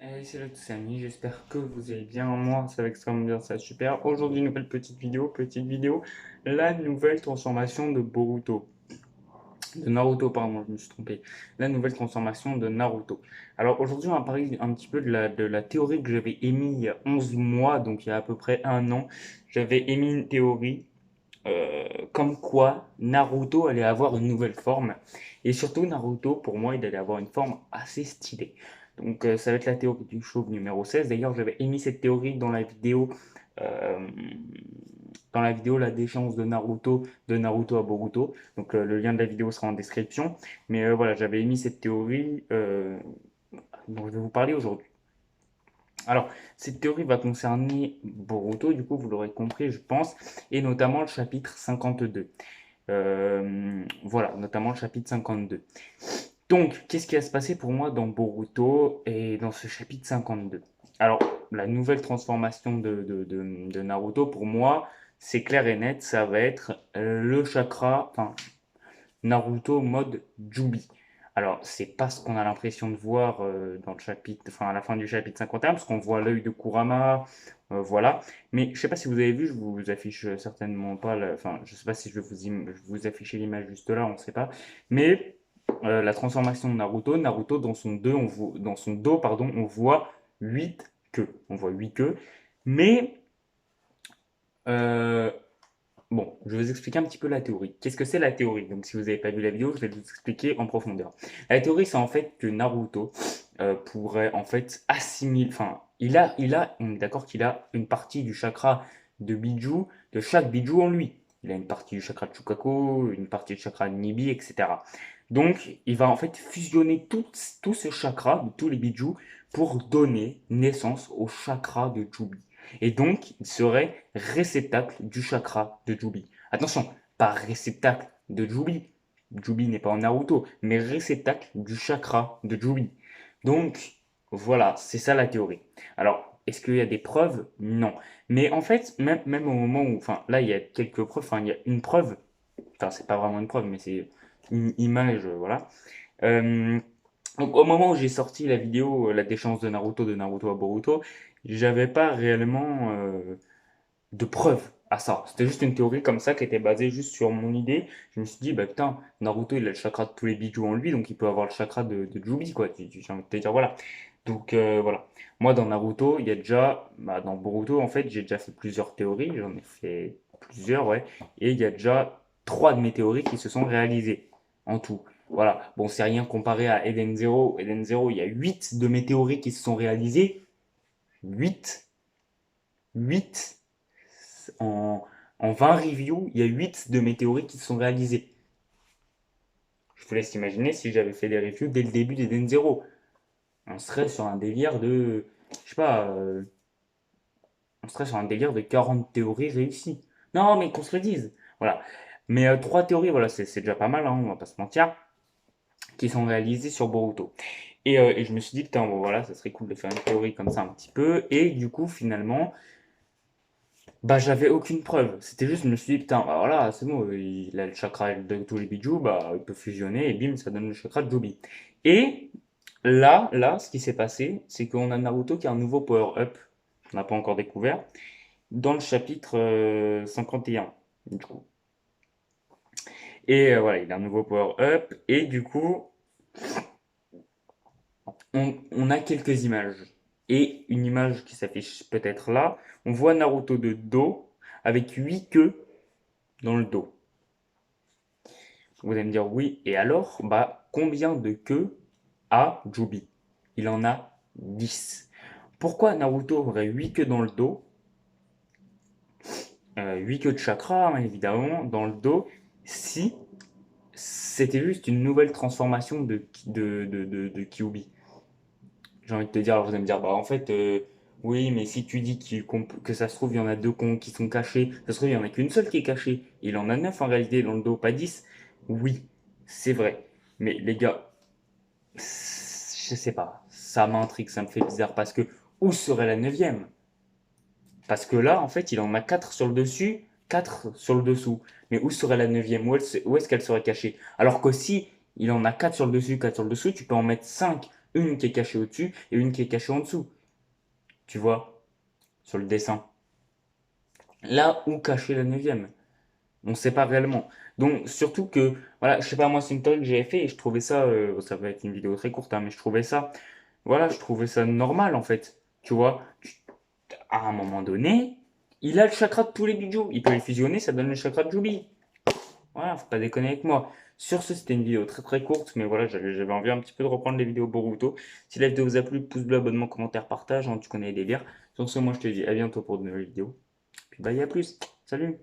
Salut tous amis, j'espère que vous allez bien. Moi, ça va extrêmement bien, ça va super. Aujourd'hui, nouvelle petite vidéo, la nouvelle transformation de Boruto. De Naruto, pardon, je me suis trompé. La nouvelle transformation de Naruto. Alors aujourd'hui, on va parler un petit peu de la théorie que j'avais émise il y a 11 mois, donc il y a à peu près un an. J'avais émis une théorie comme quoi Naruto allait avoir une nouvelle forme. Et surtout, Naruto, pour moi, il allait avoir une forme assez stylée. Donc, ça va être la théorie du chauve numéro 16. D'ailleurs, j'avais émis cette théorie euh, dans la vidéo la déchéance de Naruto à Boruto. Donc, le lien de la vidéo sera en description. Mais voilà, j'avais émis cette théorie dont je vais vous parler aujourd'hui. Alors, cette théorie va concerner Boruto, du coup, vous l'aurez compris, je pense, et notamment le chapitre 52. Voilà, notamment le chapitre 52. Donc, qu'est-ce qui va se passer pour moi dans Boruto et dans ce chapitre 52? Alors, la nouvelle transformation de Naruto, pour moi, c'est clair et net, ça va être le chakra, enfin, Naruto mode Jubi. Alors, c'est pas ce qu'on a l'impression de voir dans le chapitre, enfin à la fin du chapitre 51, parce qu'on voit l'œil de Kurama, voilà. Mais je sais pas si vous avez vu, je vous affiche certainement pas, enfin, je sais pas si je vous afficher l'image juste là, on sait pas. Mais la transformation de Naruto, Naruto dans son dos, pardon, on voit 8 queues. On voit 8 queues. Mais euh, bon, je vais vous expliquer un petit peu la théorie. Qu'est-ce que c'est la théorie? Donc, si vous n'avez pas vu la vidéo, je vais vous expliquer en profondeur. La théorie, c'est en fait que Naruto pourrait en fait assimiler. Enfin, on est d'accord qu'il a une partie du chakra de Biju, de chaque Biju en lui. Il a une partie du chakra de Chukaku, une partie du chakra de Nibi, etc. Donc, il va en fait fusionner tout ce chakra de tous les Biju pour donner naissance au chakra de Jubi. Et donc, il serait réceptacle du chakra de Jubi. Attention, pas réceptacle de Jubi. Jubi n'est pas en Naruto, mais réceptacle du chakra de Jubi. Donc, voilà, c'est ça la théorie. Alors, est-ce qu'il y a des preuves? Non. Mais en fait, même au moment où, enfin, là, il y a quelques preuves, enfin, il y a une preuve, enfin, c'est pas vraiment une preuve, mais c'est une image, voilà. Euh, donc, au moment où j'ai sorti la vidéo, la déchéance de Naruto à Boruto, j'avais pas réellement de preuves à ça. C'était juste une théorie comme ça qui était basée juste sur mon idée. Je me suis dit, bah putain, Naruto il a le chakra de tous les bijous en lui, donc il peut avoir le chakra de Jubi, quoi. J'ai envie de te dire, voilà. Donc voilà. Moi dans Naruto, il y a déjà, bah, dans Boruto en fait, j'ai déjà fait plusieurs théories, j'en ai fait plusieurs, ouais. Et il y a déjà trois de mes théories qui se sont réalisées en tout. Voilà. Bon, c'est rien comparé à Eden Zero. Eden Zero, il y a 8 de mes théories qui se sont réalisées. 8, 8 en, en 20 reviews, il y a 8 de mes théories qui se sont réalisées. Je vous laisse imaginer si j'avais fait des reviews dès le début d'Eden Zero. On serait sur un délire de, je sais pas, on serait sur un délire de 40 théories réussies. Non, mais qu'on se le dise. Voilà. Mais trois théories, voilà, c'est déjà pas mal, hein, on va pas se mentir, qui sont réalisées sur Boruto. Et je me suis dit, putain, bon, voilà, ça serait cool de faire une théorie comme ça un petit peu. Et du coup, finalement, bah, j'avais aucune preuve. C'était juste, je me suis dit, putain, bah voilà, c'est bon, il a le chakra de tous les bijous, bah, il peut fusionner et bim, ça donne le chakra de Joby. Et là, ce qui s'est passé, c'est qu'on a Naruto qui a un nouveau power-up, qu'on n'a pas encore découvert, dans le chapitre 51, du coup. Et voilà, il a un nouveau power-up, et du coup, on a quelques images. Et une image qui s'affiche peut-être là, on voit Naruto de dos, avec 8 queues dans le dos. Vous allez me dire oui, et alors, bah, combien de queues a Jubi? Il en a 10. Pourquoi Naruto aurait 8 queues dans le dos? 8 queues de chakra, hein, évidemment, dans le dos, si c'était juste une nouvelle transformation de Kyuubi. J'ai envie de te dire, alors vous allez me dire, bah en fait, oui, mais si tu dis que ça se trouve, il y en a deux qui sont cachés, ça se trouve, il y en a qu'une seule qui est cachée. Il en a 9 en réalité dans le dos, pas 10. Oui, c'est vrai. Mais les gars, je sais pas, ça m'intrigue, ça me fait bizarre parce que où serait la neuvième? Parce que là, en fait, il en a 4 sur le dessus, 4 sur le dessous. Mais où serait la neuvième? Où est-ce qu'elle serait cachée? Alors que si il en a 4 sur le dessus, 4 sur le dessous, tu peux en mettre 5 une qui est cachée au-dessus et une qui est cachée en dessous. Tu vois, sur le dessin. Là où cacher la neuvième. On ne sait pas réellement. Donc, surtout que, voilà, je sais pas, moi, c'est une théorie que j'avais fait et je trouvais ça, ça va être une vidéo très courte, hein, mais je trouvais ça, voilà, je trouvais ça normal, en fait. Tu vois, à un moment donné, il a le chakra de tous les bijoux. Il peut les fusionner, ça donne le chakra de Jubi. Voilà, faut pas déconner avec moi. Sur ce, c'était une vidéo très très courte, mais voilà, j'avais envie un petit peu de reprendre les vidéos Boruto. Si la vidéo vous a plu, pouce bleu, abonnement, commentaire, partage, hein, tu connais les délires. Sur ce, moi, je te dis à bientôt pour de nouvelles vidéos. Puis, bye, à plus. Salut!